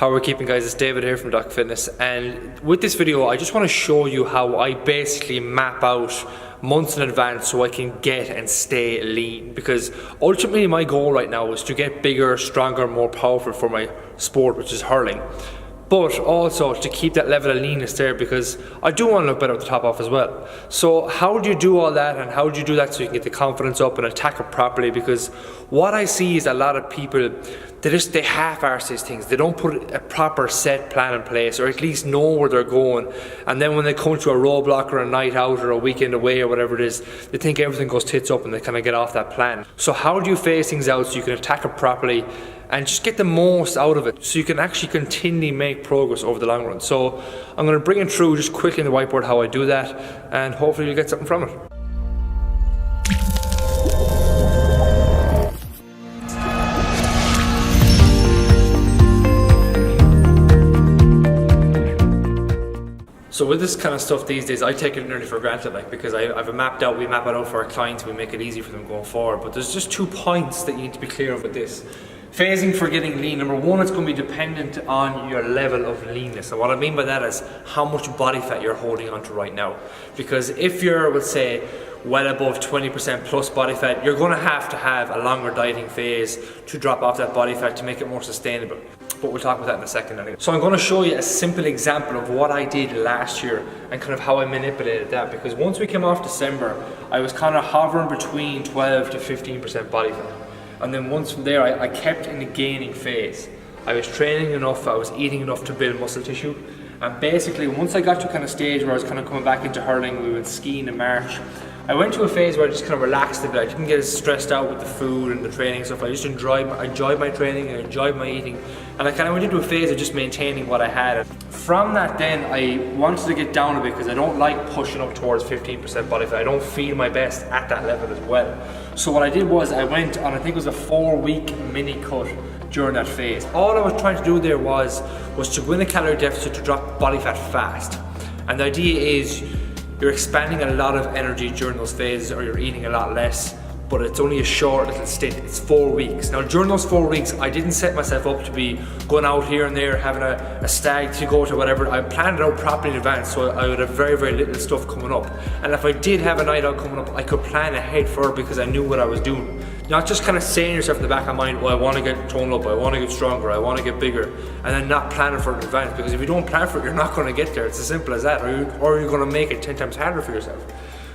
How we're keeping, guys? It's David here from Doc Fitness, and with this video I just want to show you how I basically map out months in advance so I can get and stay lean, because ultimately my goal right now is to get bigger, stronger, more powerful for my sport, which is hurling, but also to keep that level of leanness there, because I do want to look better at the top off as well. So how do you do all that, and how do you do that so you can get the confidence up and attack it properly? Because what I see is a lot of people, they half-arse these things. They don't put a proper set plan in place, or at least know where they're going, and then when they come to a roadblock or a night out or a weekend away or whatever it is, they think everything goes tits up and they kind of get off that plan. So how do you phase things out so you can attack it properly and just get the most out of it, so you can actually continually make progress over the long run? So I'm going to bring it through just quickly in the whiteboard how I do that, and hopefully you'll get something from it. So with this kind of stuff these days, I take it nearly for granted, because we map it out for our clients, we make it easy for them going forward. But there's just 2 points that you need to be clear of with this. Phasing for getting lean. Number one, it's going to be dependent on your level of leanness. And what I mean by that is how much body fat you're holding onto right now. Because if you're, let's say, well above 20% plus body fat, you're going to have a longer dieting phase to drop off that body fat to make it more sustainable. But we'll talk about that in a second anyway. So I'm going to show you a simple example of what I did last year and kind of how I manipulated that, because once we came off December, I was kind of hovering between 12 to 15% body fat. And then once from there, I kept in the gaining phase. I was training enough, I was eating enough to build muscle tissue. And basically, once I got to a kind of stage where I was kind of coming back into hurling, we went skiing in March, I went to a phase where I just kind of relaxed a bit. I didn't get as stressed out with the food and the training and stuff. I just enjoyed my training and I enjoyed my eating. And I kind of went into a phase of just maintaining what I had. And from that then, I wanted to get down a bit because I don't like pushing up towards 15% body fat. I don't feel my best at that level as well. So what I did was I went on, I think it was a 4-week mini cut during that phase. All I was trying to do there was to go in a calorie deficit to drop body fat fast. And the idea is you're expanding a lot of energy during those phases, or you're eating a lot less, but it's only a short little stint. It's 4 weeks. Now during those 4 weeks, I didn't set myself up to be going out here and there, having a stag to go to whatever. I planned it out properly in advance, so I would have very, very little stuff coming up. And if I did have a night out coming up, I could plan ahead for it because I knew what I was doing. Not just kind of saying yourself in the back of my mind, well, I want to get toned up, I want to get stronger, I want to get bigger, and then not planning for it in advance, because if you don't plan for it, you're not going to get there. It's as simple as that, or you're going to make it 10 times harder for yourself.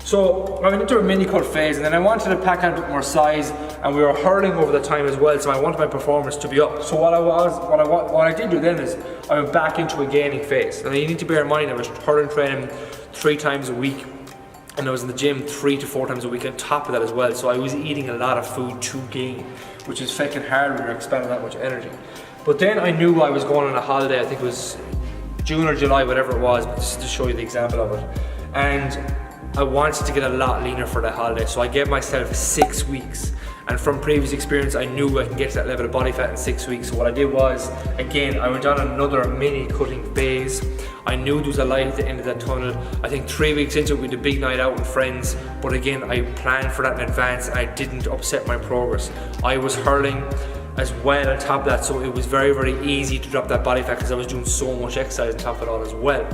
So I went into a mini cut phase, and then I wanted to pack on a bit more size, and we were hurling over the time as well, so I wanted my performance to be up. So what I did do then is I went back into a gaining phase. And you need to bear in mind I was hurling training 3 times a week, and I was in the gym 3 to 4 times a week on top of that as well. So I was eating a lot of food to gain, which is fucking hard when you're expending that much energy. But then I knew I was going on a holiday. I think it was June or July, whatever it was, but just to show you the example of it. And I wanted to get a lot leaner for that holiday, so I gave myself 6 weeks. And from previous experience, I knew I can get to that level of body fat in 6 weeks. So what I did was, again, I went on another mini cutting phase. I knew there was a light at the end of that tunnel. I think 3 weeks into it, we had a big night out with friends. But again, I planned for that in advance, and I didn't upset my progress. I was hurling as well on top of that, so it was very, very easy to drop that body fat because I was doing so much exercise on top of it all as well.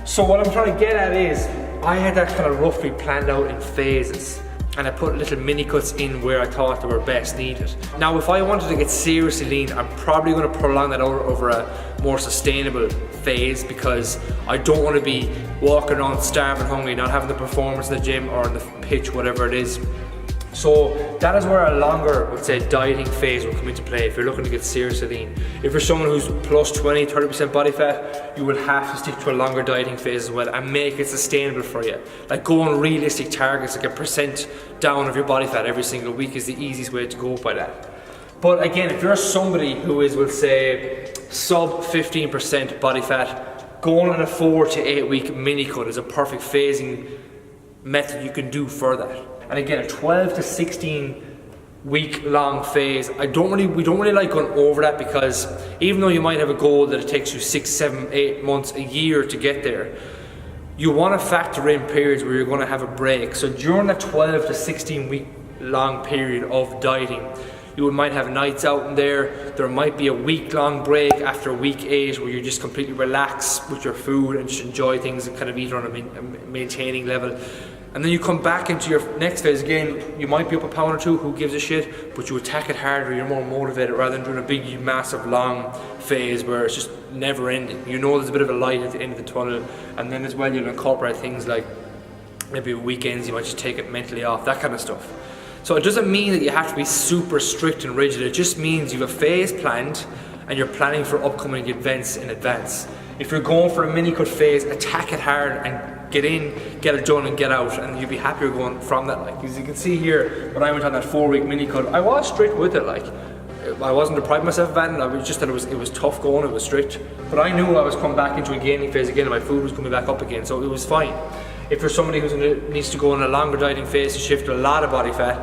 So what I'm trying to get at is, I had that kind of roughly planned out in phases, and I put little mini cuts in where I thought they were best needed. Now if I wanted to get seriously lean, I'm probably going to prolong that over a more sustainable phase, because I don't want to be walking around starving hungry, not having the performance in the gym or in the pitch, whatever it is. So that is where a longer, let's say, dieting phase will come into play if you're looking to get seriously lean. If you're someone who's plus 20-30% body fat, you will have to stick to a longer dieting phase as well and make it sustainable for you. Like, go on realistic targets, like a percent down of your body fat every single week is the easiest way to go by that. But again, if you're somebody who is, we'll say, sub 15% body fat, going on a 4 to 8 week mini cut is a perfect phasing method you can do for that. And again, a 12 to 16 week long phase, we don't really like going over that, because even though you might have a goal that it takes you 6, 7, 8 months, a year to get there, you want to factor in periods where you're going to have a break. So during that 12 to 16 week long period of dieting, You might have nights out in there. There might be a week-long break after week 8 where you just completely relax with your food and just enjoy things and kind of eat on a maintaining level. And then you come back into your next phase again. You might be up a pound or 2, who gives a shit, but you attack it harder, you're more motivated rather than doing a big, massive, long phase where it's just never ending. You know there's a bit of a light at the end of the tunnel, and then as well you'll incorporate things like maybe weekends, you might just take it mentally off, that kind of stuff. So it doesn't mean that you have to be super strict and rigid, it just means you have a phase planned and you're planning for upcoming events in advance. If you're going for a mini cut phase, attack it hard and get in, get it done and get out, and you'll be happier going from that. Like, as you can see here, when I went on that 4-week mini cut, I was strict with it. Like, I wasn't depriving myself of it, I was just that it was tough going, it was strict. But I knew I was coming back into a gaining phase again and my food was coming back up again, so it was fine. If you're somebody who needs to go on a longer dieting phase to shift a lot of body fat,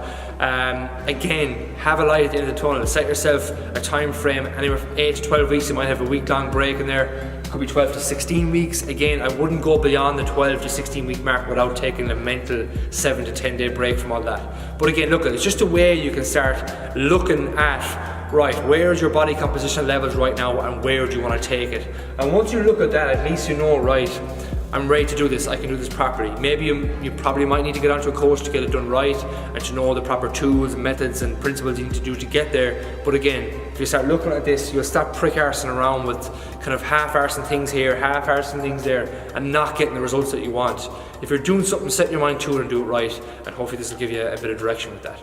again, have a light at the end of the tunnel. Set yourself a time frame, anywhere from 8 to 12 weeks. You might have a week-long break in there. It could be 12 to 16 weeks. Again, I wouldn't go beyond the 12 to 16 week mark without taking a mental 7 to 10 day break from all that. But again, look, it's just a way you can start looking at, right, where's your body composition levels right now and where do you want to take it? And once you look at that, at least you know, right, I'm ready to do this, I can do this properly. Maybe you probably might need to get onto a coach to get it done right and to know the proper tools, methods and principles you need to do to get there. But again, if you start looking at this, you'll stop prick-arsing around with kind of half-arsing things here, half-arsing things there, and not getting the results that you want. If you're doing something, set your mind to it and do it right, and hopefully this will give you a bit of direction with that.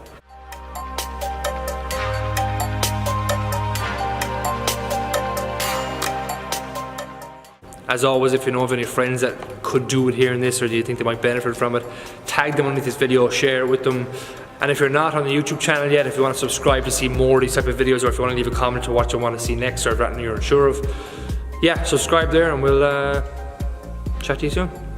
As always, if you know of any friends that could do it here in this, or do you think they might benefit from it, tag them underneath this video, share it with them. And if you're not on the YouTube channel yet, if you want to subscribe to see more of these type of videos, or if you want to leave a comment to what you want to see next, or if you're unsure of, yeah, subscribe there and we'll chat to you soon.